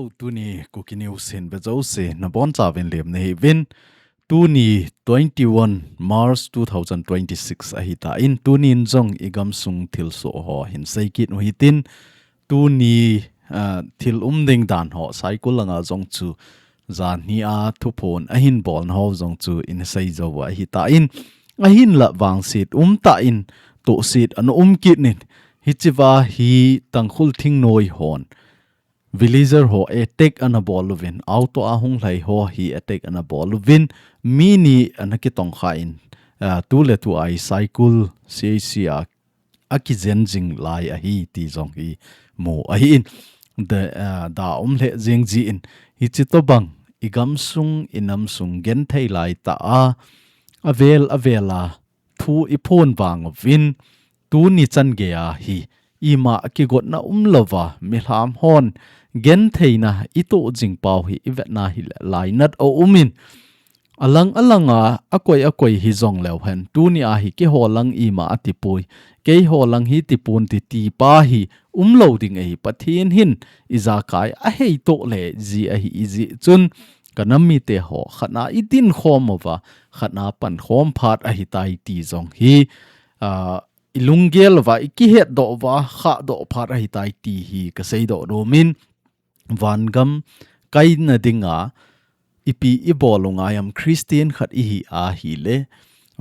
tuni Kuki news in bezose na bon chavin lem nei vin tuni 21 March 2026 ahita in tunin zong igam sung thil so ho hin seikit no hitin tuni thil ding dan ho cycle langa zong chu zan hi a thupon ahin bol ho zong chu in sei zo wa hita in ahin la wang sit ta in to sit an kit nin hichiwa hi tangkhul thing noi hon villager ho attack ana boluvin auto ahung lai ho hi attack ana boluvin mini anaki tongkha in tu le tu ai cycle cca aki jing lai a hi ti zong hi mo a hi in the da le jeng ji in hi chi to bang igam sung inam sung genthei lai ta a avela thu ipon wang vin tu ni chan ge a hi ima ki got na lova milham hon genthei na ito jing pau hi ivetna hi lai nat o umin alanga akoi hi zong leuhen tuni a hi ke holang ima atipui ke holang hi tipun ti pa hi loading e pathin hin iza kai a hei to le ji a hi ji chun kanami te ho khana idin khomova khana pan khom phat a hi tai ti zong hi ilungel wa iki het do wa kha do phat a hi tai ti hi ka sei do min vangam kai na dinga ipi ibolunga yam Christian khat hi a hi le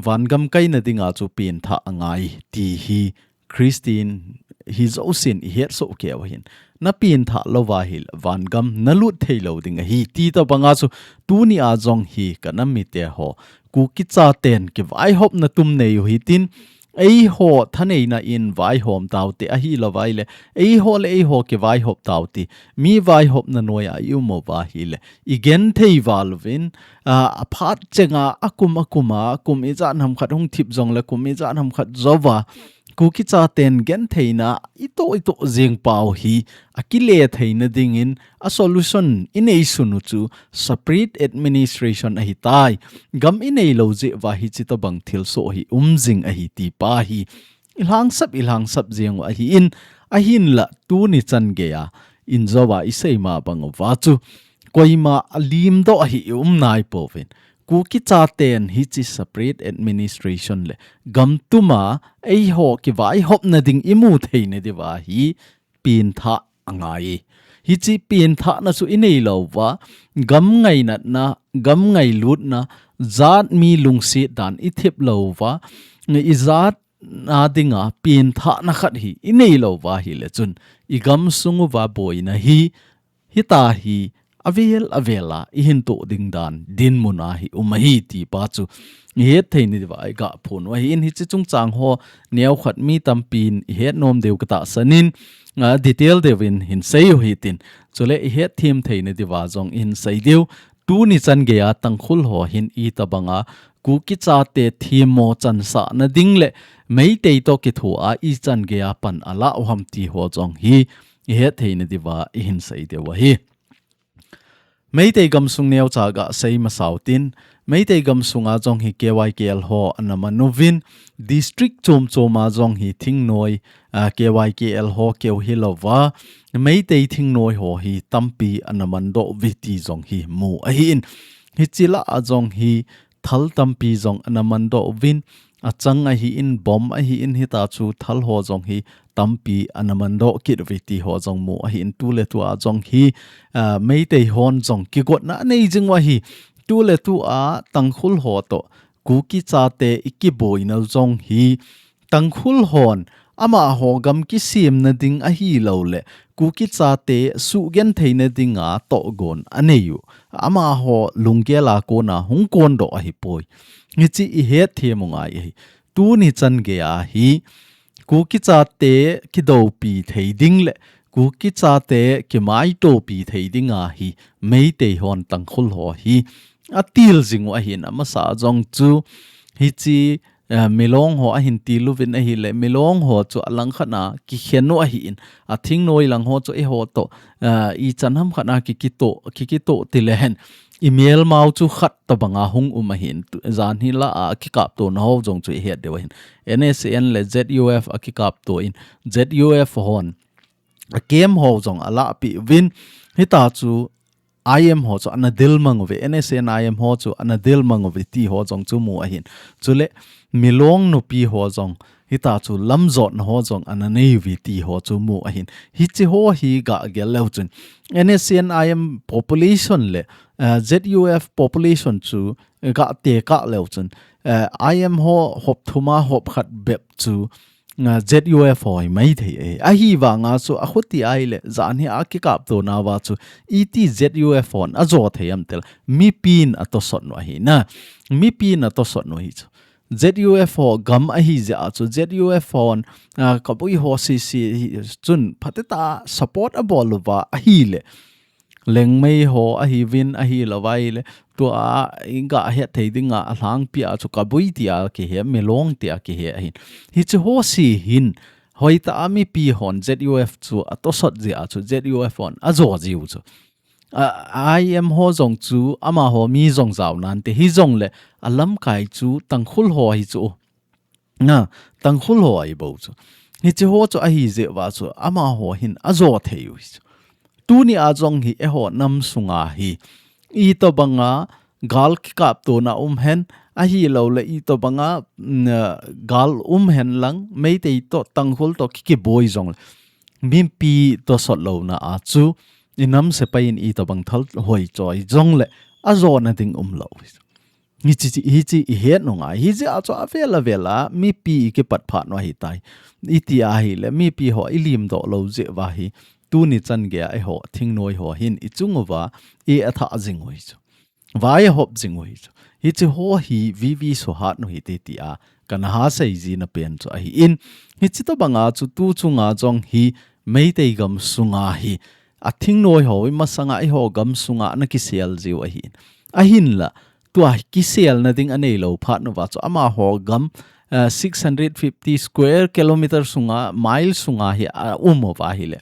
vangam kai na dinga chu pin tha angai ti hi Christian hi zo sin het so ke wa hin na pin tha lova hil vangam nalut theilo dinga hi ti ta banga chu tu ni a jong hi kanami te ho ku ki cha ten ki vai hop na tum nei hi tin ei ho thanei na in vai hom tauti a hi lovai le ei ho ke vai hop tauti mi vai hop na noya yu mo va hi le igen thei valvin a phat chenga akum izan ham khat hung thip jong le kum izan ham khat zowa kuki cha ten gen theina ito jeng pau hi akile theina ding in a solution in a sunu chu separate administration a hi tai gam in a loje wa hi chi to bang thil so hi jing a hi ti pa hi ilhang sap jeng a hi in a hin la tu ni chan ge ya in zowa isei ma bang wa chu koima alim do a hi nai povin Kuki Chate hi chi separate administration le gam tuma ei ho ki vai hop na ding imu theine de wa hi pin tha angai hi chi pin tha na su inei lo wa gam ngai lut na zat mi lungset dan i thep lo wa i zat na dinga pin tha na khat hi inei lo wa hi le chun i gam sungu wa boy na hi ta hi avela ihin to ding dan din muna hi umahi ti pa chu he theini wa ga phun wa hin hi chi chung chang ho neu khat mi tampin he nom deu kata sanin detail devin hin sei hi tin chule he thim theini diwa jong in sei deu tu ni chan ge ya tangkhul ho hin I tabanga Kuki Chate thimo chan sa na ding le mei te to ki thu a I chan ge ya pan ala oham ti ho jong hi he theini diwa hin sei deu wa hi Meitei gam sung neo chaga sei masautin meitei gam sunga jong hi KYKL ho anamanuvin district choma jong hi thing noi KYKL ho keu hilova meitei thing noi ho hi tampi anamando viti jong hi mu ahin hichila ajong hi thal tampi jong anamando vin achang a hi in bom a hi in hita chu thal ho jong hi tampi anamando kit viti ho jong mu a hi in tu le tu a jong hi meitei hon jong ki got na nei jing wa hi tu le tu a tangkhul ho to Kuki Chate iki boina jong hi tangkhul hon ama ho gam ki sim na ding a hi lo le Kuki Chate su gen theina dinga to gon aneyu ama ho lungela ko na hung kon do a hi poi ngichi I he themunga hi tu ni chan ge a hi Kuki Chate ki do pi theiding le Kuki Chate ki mai to pi theidinga hi meitei hon tangkhul ho hi atil jing wa hin ama sa jong chu hi chi melong ho a hin tilu vin a hi le melong ho chu alang khana ki khenu a hi in a thing noi lang ho chu e ho to I chanham khana ki to tilehen email mau chu khat to banga hung hin zan hi la a ki kap to no jong chu he de hin NSN le ZUF a ki kap to in ZUF hon a kem ho jong ala pi win hita chu IM ho chu anadil mangove NSN IM ho chu anadil mangove ti ho jong chu mu ahin chule milong no pi ho jong hita chu lamzot na ho jong ananei vi ti ho chu mu ahin hi chi ho hi ga gel chun NSN IM population le ZUF population chu ga te ka leu chun IM ho hop thuma hop khat bep chu ZUF hoi mai thei a hi wa nga chu a khuti ai le zan hi a ki kap to na wa chu ET ZUF on a zo thei am tel mi pin a to sot no hi na mi pin a to sot no hi chu ZUF ho gam a hi ja chu ZUF on ka pui ho si chun phateta support a bol wa a hi le leng mei ho a hi win a hi lawai le to a inga he thei dinga a hlang pi a chu ka bui tia ki he melong tia ki he hin hi chu ho si hin hoi ta ami pi hon ZUF chu a to sot ji a chu ZUF on a zo jiu chu I am ho zong chu ama ho mi zong zaw nan te hi zong le alam kai chu tangkhul ho hi chu na tangkhul ho ai bo chu hi chu ho chu a hi je wa chu ama ho hin a zo thei tuni a zong hi e ho nam sunga hi I to banga gal ki kap to na hen a hi lo le I to banga gal hen lang mei te to tanghul to ki boy zong bim pi to sot lo na a chu inam se pa in I to bang thal hoi choi zong le a zo na ding lo hi chi he no nga hi je a cho a vela mi pi ki pat phat no hi tai I ti a hi le mi pi ho ilim do lo je wa hi tu ni chan ge ai ho thing noi ho hin I chungwa e atha jing hoi chu vai hop jing hoi chu hi chu ho hi VV so hat no hi te ti a kan ha sei ji na pen chu hi in hi chi to banga chu tu chunga jong hi mei te gam sunga hi a thing noi ho ma sanga I ho gam sunga na ki sel ji wa hi a hin la tu a ki sel na ding anei lo phat no wa chu ama ho gam 650 square kilometer sunga mile sunga hi wa hi le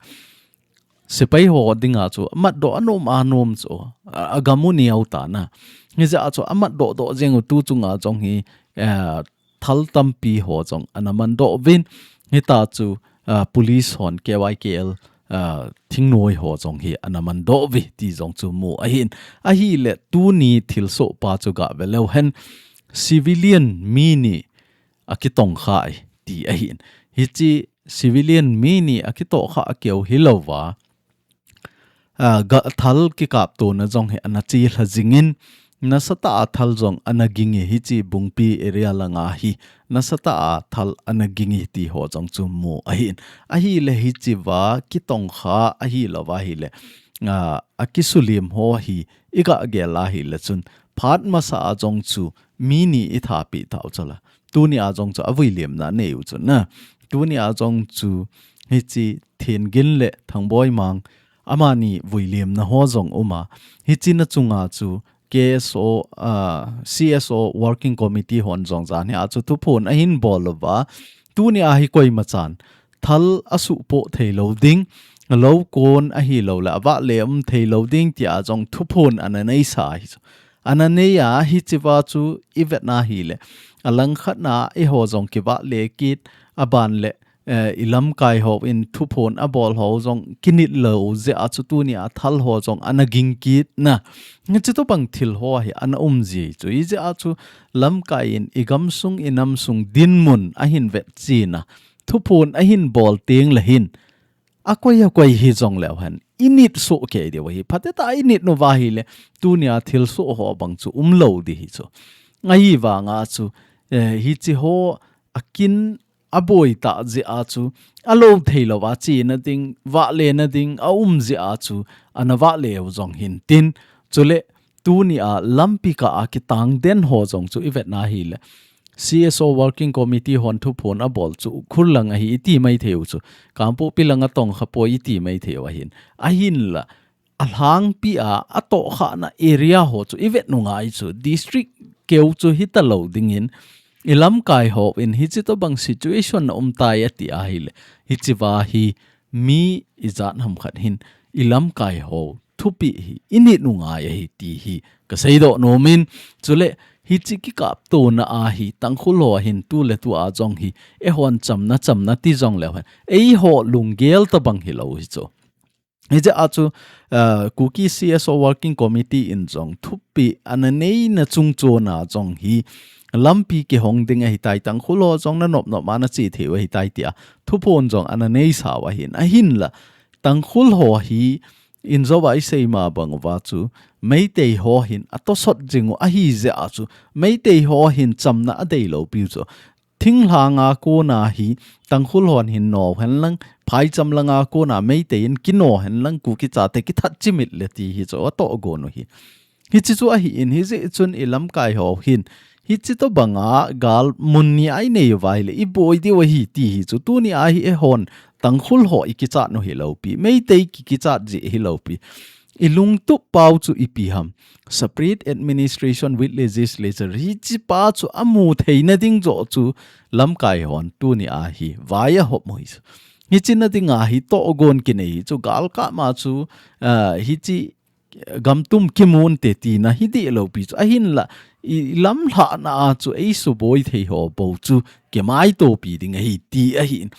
sepai ho dinga chu amat do anom chu agamuni auta na ngiza chu amat do jeng tu chunga chong hi thal tampi ho chong anaman do win hita chu police hon KYKL thingnoi ho chong hi anaman do vi ti jong chu mu a hi le tu ni thil so pa chu ga leuhen civilian mini akitong khai ti a hin hi chi civilian mini akito kha akeu hilowa ga thal ki kap to na jong he anachi hajingin nasata thal jong anagingi hi chi bungpi area langa hi nasata thal anagingi ti ho jong chu mu a hi le hi chi wa ki tong kha a hi lawa hi le akisulim ho hi iga ge la hi le chun phat ma sa jong chu mini itha pi thau chala tuni a jong chu avuilem na ne u chu na tuni a jong chu hi chi thin gin le thangboi mang amani vuilem na ho jong uma hi chi na chunga chu KSO CSO working committee hon jong jan ha chu tu phone a hin bolwa tuni a hi koi machan thal asu po theilo ding lo kon a hi lo la wa lem theilo ding tia jong thu phone ananei sa hi ananeya hi chiwa chu ivet na hi le alang khat na e ho jong ki wa le kit aban le ilam kai ho in thu phone a bol ho jong kinit lo ze a chu tu ni a thal ho jong anaging kit na ngi chu to pang thil ho hi an ji chu I ze a chu lam kai in igam sung inam sung din mun a hin vet chi na thu phone a hin bol teng la hin akoi hi jong lew han init so ke de wa hi phateta init no wa hi le tu ni a thil so ho bang chu lo di hi chu ngai wa nga chu hi chi ho akin aboi ta je a chu alo theilo wa chi na ding wa le na ding a je a chu anawa le jong hin tin chule tu ni a lampi ka a ki tang den ho jong chu ivet na hi le CSO working committee hon thu phone a bol chu khurlang a hi ti mai theu chu kampu pilanga tong khapo ti mai theu a hin la alhang pi a to kha na area ho chu ivet nu ngai chu district keu chu hitalo ding in ilam kai ho in hi chi to bang situation na tai ati a hi le hi chi wa hi mi izat ham khat hin ilam kai ho thupi hi init nu ngai hi ti hi ka seido no min chule hi chi ki kap to na a hi tangkhul ho hin tu le tu a jong hi e hon chamna ti jong le han ei ho lungel to bang hi lo hi cho Ije achu Kuki CSO working committee in jong thupi ananei na chungcho na jong hi lampi ki hongding a hitai tang khulo jong na nop nop mana chi theu hitai tia thupon jong ananei sawa hin a hin la tang khul ho hi in zo wai sei ma bang wa chu meitei ho hin atosot jingu a hi ze achu meitei ho hin chamna a dei lo pi chu thing hanga ko na hi tang khul hon hin no hen lang phai cham langa ko na meitei in kino hen lang ku ki chate ki that chimit le ti hi cho to go no hi hi chi chu a hi in hi je chun ilam kai ho hin hi chi to banga gal munni ai nei vai le i boi di wa hi ti hi chu tu ni a hi e hon tang khul ho i ki cha no hi lo pi meitei ki cha ji hi lo pi ilung tu pau chu ipi ham separate administration with legislature hi chi pa chu amu theina ding zo chu lam kai hon tu ni a hi vaya hop moi hi chi na ding a hi to gon ki nei chu gal ka ma chu hi chi gam tum ki mun te ti na hi di lo pi chu a hin la lam la na chu ei su boi thei ho bo chu ke mai to pi ding hi ti a hin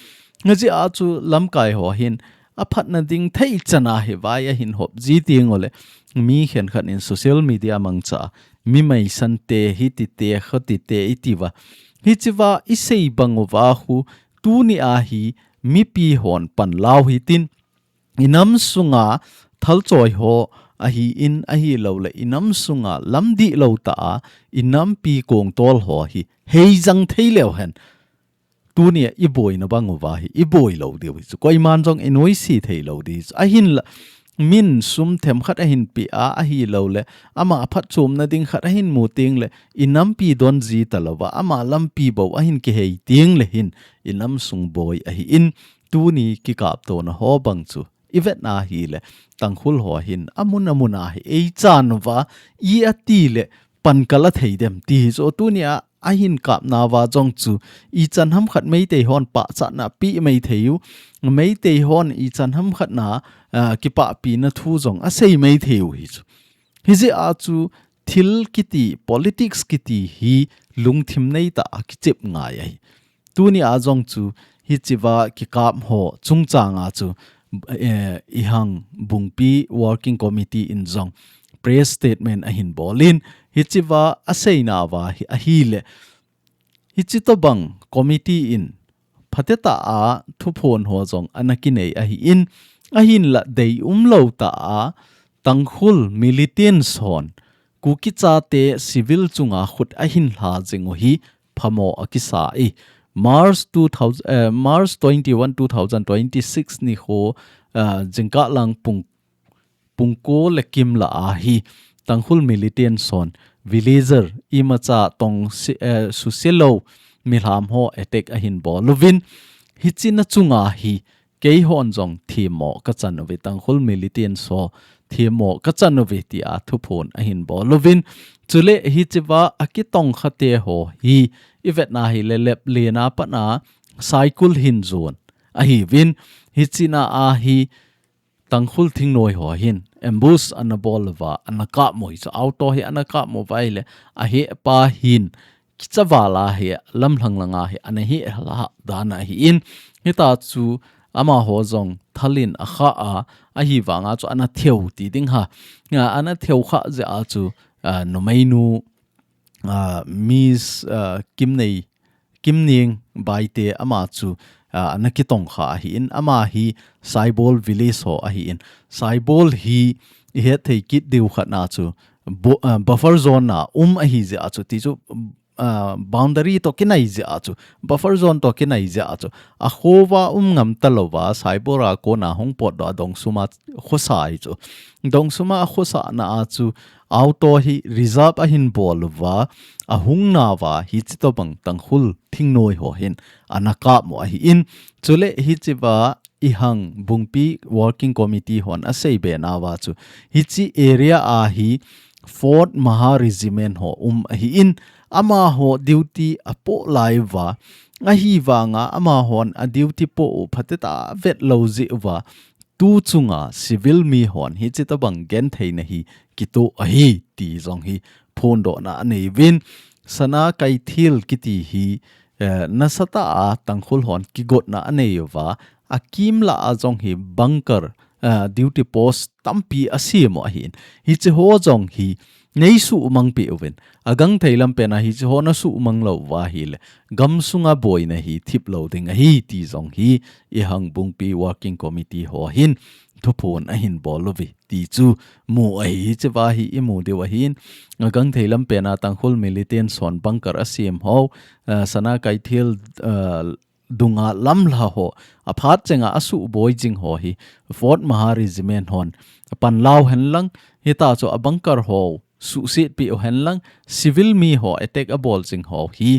ngaji a chu lam kai ho hin a phat na ding thei chana he vai a hin hop ji ting ole mi khen khan in social media mangcha mi mai san te hi ti te khati te itiwa hi chiwa isei bangwa hu tu ni a hi mi pi hon pan lau hi tin inam sunga thal choi ho a hi in a hi lo le inam sunga lamdi lo ta inam pi kong tol ho hi hei jang thei leo hen tu ni i boy na bang wa hi i boy lo de wi koi man jong enoi si thei lo di a hin la min sum them khat a hin pi a hi lo le ama phat chum na ding khat a hin mu ting le inam pi don ji talawa ama lam pi bo a hin ki hei ting le hin inam sung boy a hi in tu ni ki kap to na ho bang chu ivet na hi le tang khul ho hin amun amuna hi ei chan wa i ati le pan kala thei dem ti zo tu ni a hin kap na wa jong chu i chan ham khat mei te hon pa cha na pi mei theu mei te hon i chan ham khat na ki pa pi na thu jong a sei mei theu hi chu hi je a chu thil kiti politics kiti hi lungthim nei ta ki chep ngai ai tu ni a jong chu hi chiwa ki kap ho chungchanga chu i hang bungpi working committee in jong press statement a hin bolin hichiwa aseina wa a hi le hichito bang committee in phateta a thupon ho jong anakinei a hi in a hin la dei lo ta a tangkhul militant hon Kuki Chate civil chunga khut a hin hla jengo hi phamo akisa e March 21 2026 ni ho jengka lang pungko lekim la a hi tanghul militant son villager imacha tong suselo milham ho attack a hin bo lovin hichina chunga hi ke hon jong thimo ka chanove tanghul militant so thimo ka chanove ti a thupon a hin bo lovin chule hi chiwa akitong khate ho hi ivet na hi lelep lena pana cycle hin zone a hi win hichina a hi tangkhul thing noi ho hin ambush anabolwa anaka moi cha auto hi anaka mobile a he pa hin kichawala he lamhlanglanga he ana hi hala dana hi in hita chu ama ho jong thalin a kha a hi wanga chu ana theu ti ding ha nga ana theu kha je a chu no mainu miss kimning baite ama chu anakitong kha hi in ama hi saibol village ho a hi in saibol hi he thei kit deu khana chu buffer zone na a hi je a chu ti chu boundary to kinai je a chu buffer zone to kinai je a chu a khowa ngam talowa saibora ko na hong pot do dong suma khosai chu dong suma khosa na a chu auto hi reserve a hin bolwa a hung na wa hi chitobang tanghul thingnoi ho hin anaka mo hi in chule hi chiwa i hang bungpi working committee hon a sei be na wa chu hi chi area a hi Fort Maha Regiment ho hi in ama ho duty apo laiwa a hi wa nga ama hon a duty po phateta vet loji wa tu chunga civil mi hon hi chitabang genthei na hi kito a hi ti jong hi phone do na nei win sana kai thil kiti hi nasata a tangkhul hon ki got na nei wa akim la a jong hi bunker duty post tampi asiamo hin hi che ho jong hi nei su umang pi oven agang theilam pena hi che ho na su umang lo wa hi le gam sunga boy na hi thip loading a hi ti jong hi I hang bung pi working committee ho hin thupon a hin bolovi ti chu mu a hi che wa hi imu de wa hin agang theilam pena tangkhol militant son bunker asim ho sana kai thil dunga lamla ho a phat chenga asu boy jing ho hi fort maha regiment hon pan lau hen lang hita cho a bunker ho su sit pi o hen lang civil mi ho attack a ball jing ho hi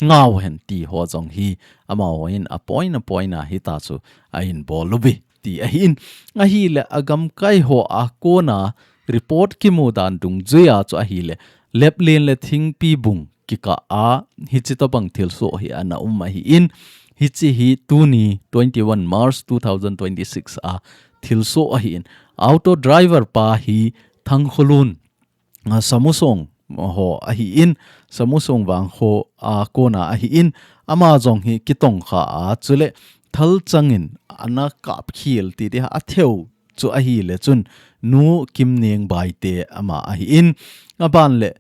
ngau hen ti ho jong hi ama ho in a point a hita cho a in ball lubi ti a hin a hi le agam kai ho a kona report ki mu dan dung zuya cho a hi le lep len le thing pi bung ki ka a hi chi to bang thil so hi ana hi in Hichi hi tuni 21 March 2026 a thilso a hin auto driver pa hi thangkholun samusong ho a hi in samusong wang ho a kona a hi in ama jong hi kitong kha a chule thal changin ana kap khil ti de a theu chu a hi le chun nu kim neng bai te ama a hi in aban le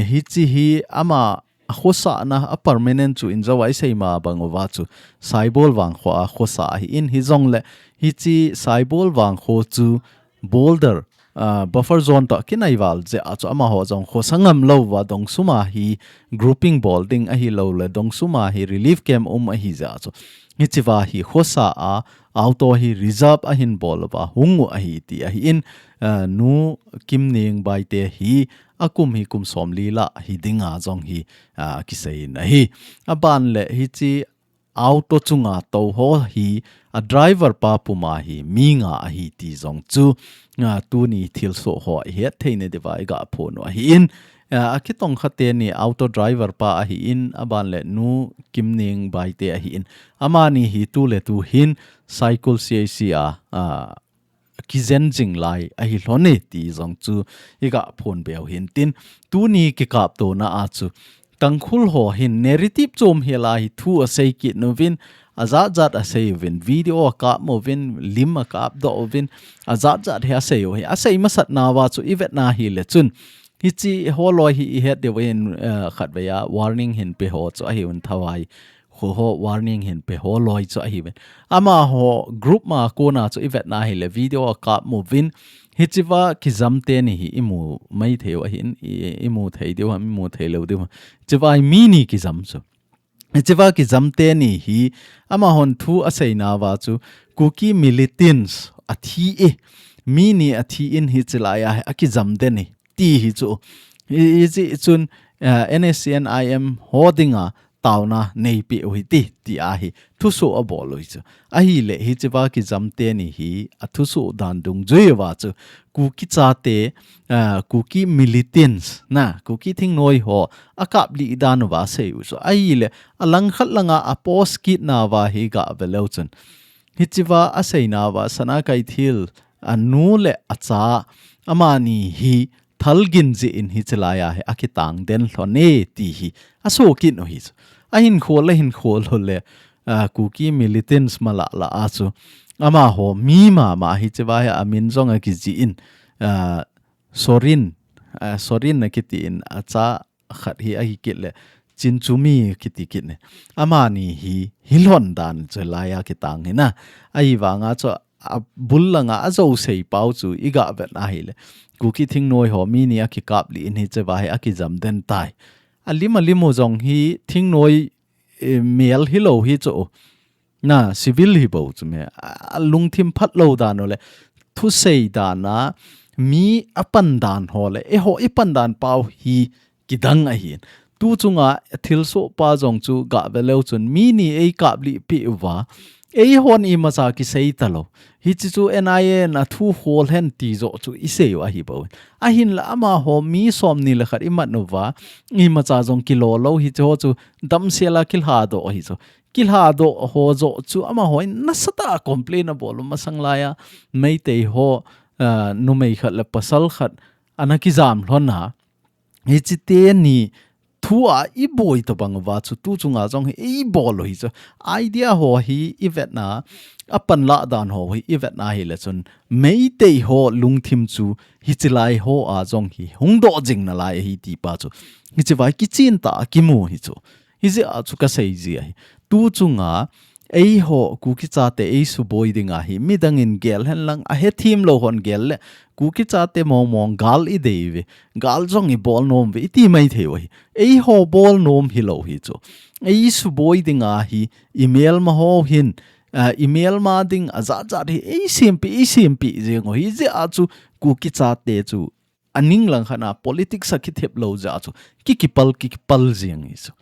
hichi hi ama khosa na a permanent chu in zawai seima bangowa chu saibol wang kho a khosa hi in hi zong le hi chi saibol wang kho chu boulder buffer zone to kinai wal je a chu ama ho jong kho sangam lo wa dong suma hi grouping balding a hi lo le dong suma hi relief camp a hi ja chu hi chi wa hi khosa a auto hi reserve a hin bol ba hungu a hi ti a hi in nu kim ning bai te hi akum hi kum som lila hi dinga jong hi kisei na hi aban le hi chi auto chunga to ho hi a driver pa puma hi minga a hi ti jong chu tuni thil so ho he theine dewa ga phone a hi in akitong khate ni auto driver pa a hi in aban le nu kimning bai te a hi in amani hi tu le tu hin cycle cac kizen jing lai a hi hlone ti jong chu iga phone beu hin tin tu ni ki kap to na a chu tangkhul ho hin narrative chom hela hi thu a sei ki novin azat zat a sei vin video ka mo vin lim a kap do vin azat zat he a sei o hi a sei ma sat na wa chu ivet na hi le chun hi chi holoi hi he de wen khat ve ya warning hin pe ho chu a hi un thawai ho warning hin pe ho loi chu a hi ven ama ho group ma ko na chu ivet na hi le video ka mo vin hi chiwa ki zamte ni hi imu mai theu a hin imu thei deu ham imu thei lo deu chiwa mi ni ki zam chu chiwa ki zamte ni hi ama hon thu a sei na wa chu Kuki Militants a thi mi ni a thi in hi chila ya a ki zam de ni ti hi chu hi chi chun NSCNIM hodinga tauna nei pi oi ti a hi thu so a boloi chu a hi le hi chiwa ki zamte ni hi a thu so dan dung joi wa chu Kuki Chate Kuki Militants na Kuki thing noi ho akap li dan wa sei u so a hi le alang khat langa a post kit na wa hi ga velo chun hi chiwa a sei na wa sana kai thil anu le acha amani hi thalgin ji in hi chelaya he akitang den hlone ti hi aso kin o hi hin khol le Kuki Militants mala la achu ama ho mi ma hi chewa ya amin zonga ki ji in sorin na kiti in acha khat hi a hi kile chinchumi kiti kitne ama ni hi hilon dan chelaya kitang hina ai wanga cho bullanga azo sei pau chu iga vet na hi le Kuki thing noi ho mi ni akhi kap li in hi chewa hi aki jam den tai limo jong hi thing noi mel hi lo hi cho na civil hi bo chu me lungthim phat lo da no le thu sei da na mi apan dan ho le ho ipan dan pau hi kidang a hi tu chunga thil so pa jong chu ga velo chun mi ni ei kap li pi wa ei hon I macha ki sei talo hi chi chu NIA na thu hol hen ti zo chu isei wa hi bo a hin la ama ho mi som ni la khat imat no wa I macha jong kilo lo hi cho chu dam sela kil ha do hi cho kil ha do ho zo chu ama ho na sata complain bol ma sang la ya mei te ho nu mei khat la pasal khat anaki jam hlon na hi chi te ni thua i boy to bang wa chu tu chunga jong hi bol lo hi chu idea ho hi event na apan la dan ho hi event na hi le chun mei te ho lungthim chu hi chilai ho a jong hi hungdo jing na lai hi ti pa chu hi chi vai ki chin ta ki mu hi chu hi je a chu ka sei ji ai tu chunga ei ho Kuki Chate ei su boy dinga hi midangin gel hen lang a he thim lo hon gel le Kuki Chate mong gal i deive gal jong i bol nom ve ti mai theu hi ei ho bol nom hi lo hi chu ei su boy dinga hi email ma ho hin email ma ding aza hi ei simpi je ngo hi je a chu Kuki Chate chu aning lang khana politics a ki thep lo ja chu ki pal jeng hi chu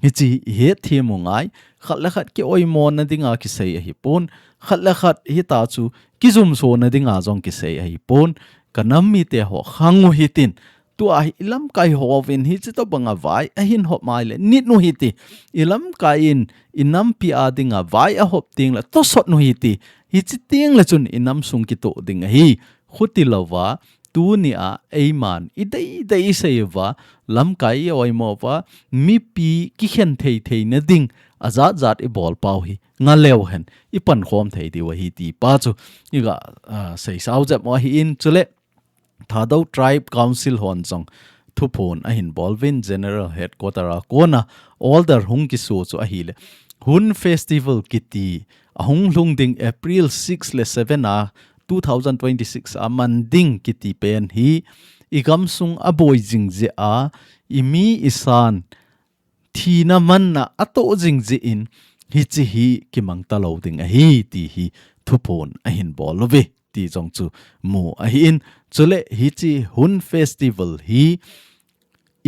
hi chi he thimu ngai khat la khat ki oi mon na dinga ki sei hi pon khat la khat hi ta chu ki zum so na dinga jong ki sei hi pon kanam mi te ho khangu hi tin tu a ilam kai ho vin hi chi to banga vai a hin hop mai le nit nu hi ti ilam kai in inam pi a dinga vai a hop ting la to sot nu hi ti hi chi ting la chun inam sung ki to dinga hi khuti lawa tu ni a eiman idei seiwa lam kai oi mo wa mi pi ki khen thei na ding azat i bol pau hi nga leuhen i pan khom thei di wa hi ti pa chu iga sei sau jap mo hi in chule thado tribe council hon chong thupon a hin bolvin general headquarter a kona older hung ki so chu a hi le hun festival kiti ahung lungding April 6 le 7 a 2026 a manding kiti pen hi igam sung a boy jing je a imi isan thina man na ato jing je in hi chi hi kimang ta lo ding a hi ti hi thupon a hin bol ve ti jong chu mu a hi in chule hi chi hun festival hi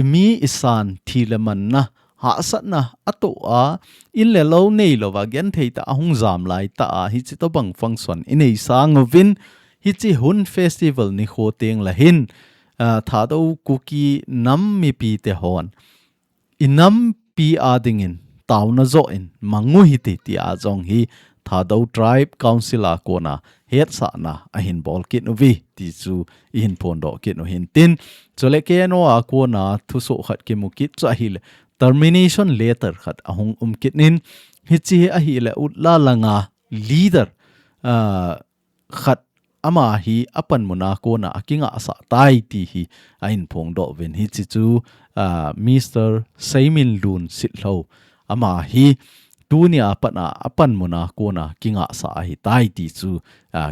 imi isan thila man na ha sat na ato a in le lo nei lo wa genthei ta hung zam lai ta a hi chi to bang function in ei sang vin hi chi hun festival ni kho teng la hin tha do Kuki nam mi pi te hon inam pi a dingin taw na zo in mangu hi ti a jong hi tha do tribe council a kona het sa na a hin bol kit no vi ti chu in pon do kit no hin tin chole ke no a kona thu so khat ke mu kit cha hi termination letter khat ahung kitnin hi chi a hi le ut la langa leader khat ama hi apan muna ko na akinga asa tai ti hi a in phong do ven hi chi chu Mr. Saimin Lun Sitlo ama hi tunia pana apan muna ko na kinga sa hi tai ti chu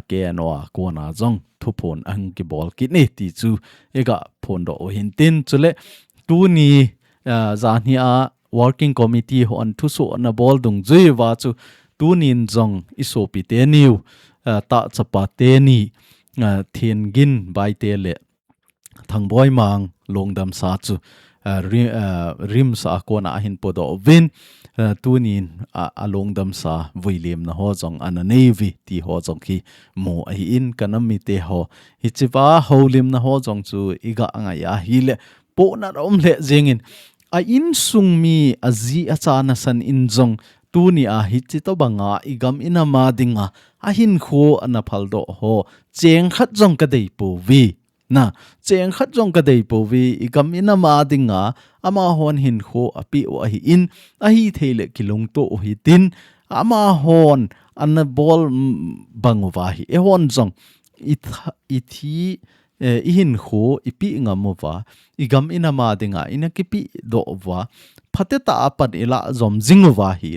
ke no ko na jong thupon ang ki bol kit ni ti chu ega phon do hin tin chule tuni zania working committee hon thu so na bol dung zui wa chu tunin jong isopi te niu ta chapa te ni thien gin bai te le thangboi mang longdam sa chu rim sa ko na hin podo vin tunin a longdam sa voilem na ho jong ana navy ti ho jong ki mo hi in kanami te ho hi chiwa holim na ho jong chu iga anga ya hi le po na rom le jengin a in sung mi azi achana san in jong tuni a hi chi to banga igam ina ma dinga a hin kho ana phaldo ho cheng khat jong ka dei pu vi na cheng khat jong ka dei pu vi igam ina ma dinga ama hon hin kho api o hi in a hi thele kilung to hi tin ama hon an bol bangwa hi e hon jong i thi i hin kho ipi ngamowa igam ina ma dinga ina kipi do wa phateta apan ila zom jingwa hi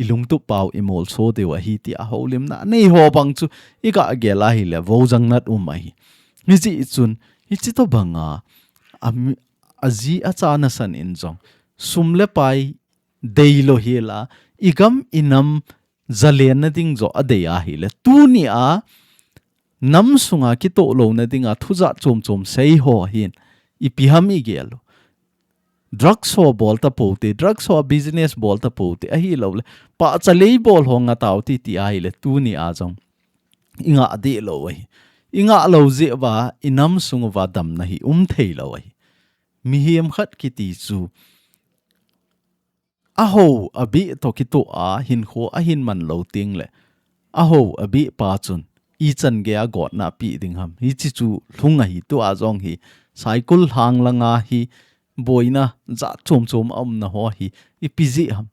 ilung tu pau imol so dewa hi ti a holim na nei ho bang chu iga gela hi le vo jang nat umai ni ji chun hi chi to banga azi achana san in jong sumle pai deilo hela igam inam zalen na ding zo adeya hi le tu ni a nam sunga ki to lo na dinga thuza chom sei ho hin ipiham i gelo drugs ho bol ta pote drugs ho business bol ta pote a hi lo le pa chalei bol ho nga taw ti ti ai le tu ni a jong inga de lo wai inga lo je wa inam sung wa dam na hi thei lo wai mi hiam khat ki ti chu a ho abi to ki to a hin kho a hin man lo ting le a ho abi pa chun i chan ge a got na pi ding ham hi chi chu hlunga hi to a jong hi cycle hang langa hi boina za chom chom na ho hi ipizi ham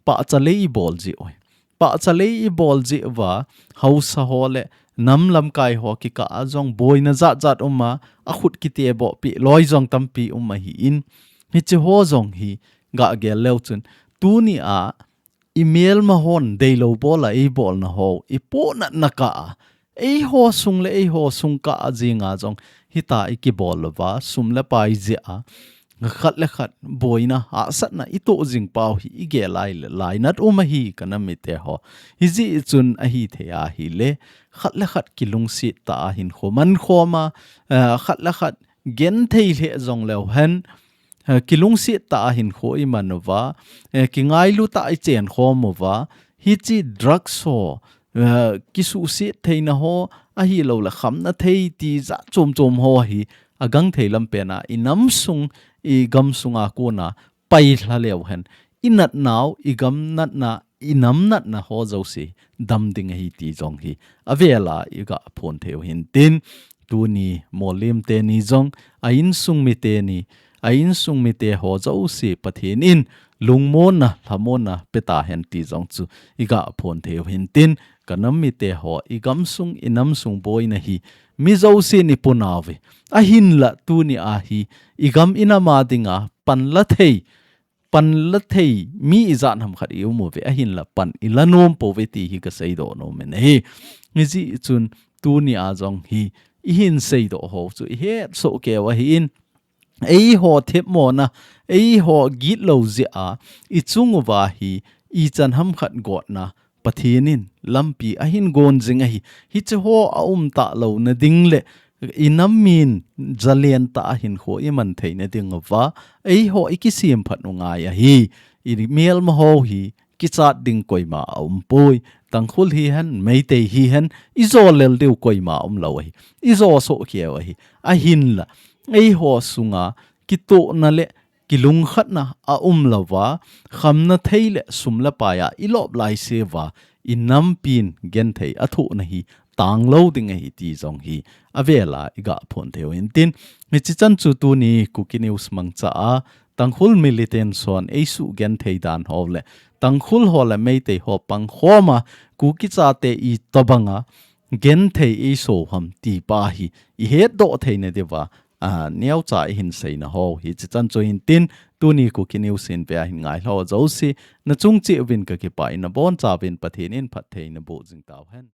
pa chale I bol ji oi pa chale I bol ji wa hausa hole nam lam kai ho ki ka azong boina za zat a khut ki te bo pi loi zong tam pi hi in hi che ho zong hi ga gel leu chun tu ni a email ma hon dei lo bola e bol na ho I po na ka e ho sung le e ho sung ka jinga jong hita iki bol wa sum le pai je a khat le khat boina a sat na ito jing pau hi ige lai nat hi kana mi te ho hi ji chun a hi the a hi le khat le khat kilung si ta hin kho man kho ma khat le khat gen thei le jong leuhen kilung si ta hin kho I manova ki ngailut ta I chen kho mova hi chi drugs ho kisu si theina ho a hi lo la kham na thei ti za chom chom ho hi agang theilam pena inam sung I gam sunga ko na pai hla leu hen inat naw I gam nat na inam nat na ho zo si dam ding hi ti jong hi avela I ga phon theu hin tin tu ni molim te ni jong a in sung mi te ni a in sung mi te ho zo si pathin in lungmon na thamon na peta hen ti jong chu I ga phon theu hin tin kanam mi te ho I gam sung inam sung boy na hi mi zo si ni punawe a hin la tu ni a hi igam ina ma dinga pan la thei mi izan ham khat iu mo ve a hin la pan ilanom po ve ti hi ka sei do no men he mi ji chun tu ni a jong hi I hin sei do ho chu he so ke wa hi in ei ho thep mo na ei ho git lo ji a I chung wa hi I chan ham khat got na pathinin lampi a hin gon jing a hi che ho a ta lo na ding le inam min zalian ta hin ho iman theina ding wa ei ho ikisiam phat nu ngai a hi I mel ma ho hi ki chat ding koi ma poi tang khul hi han mei te hi han izo lel deu koi ma lo hi izo so khia wa hi a hin la ei ho sunga ki to na le kilung khat na a lawa kham na theile sumla pa ya ilop lai se wa inam pin genthei athu na hi tang lo ding hi ti jong hi avela iga phon theu in tin mi chi chan chu tu ni Kuki news mang cha a tanghul militant son eisu genthei dan hole tanghul hole mei te ho pang khoma Kuki Chate I tabanga genthei e so ham ti pa hi I het do theina dewa niao cha hin sei na ho hi chi chan cho in tin tu ni Kuki news in pe hin ngai lo zo si na chung chi win ka ki pa in bon cha win pathin in phat thein na bo jing taw hen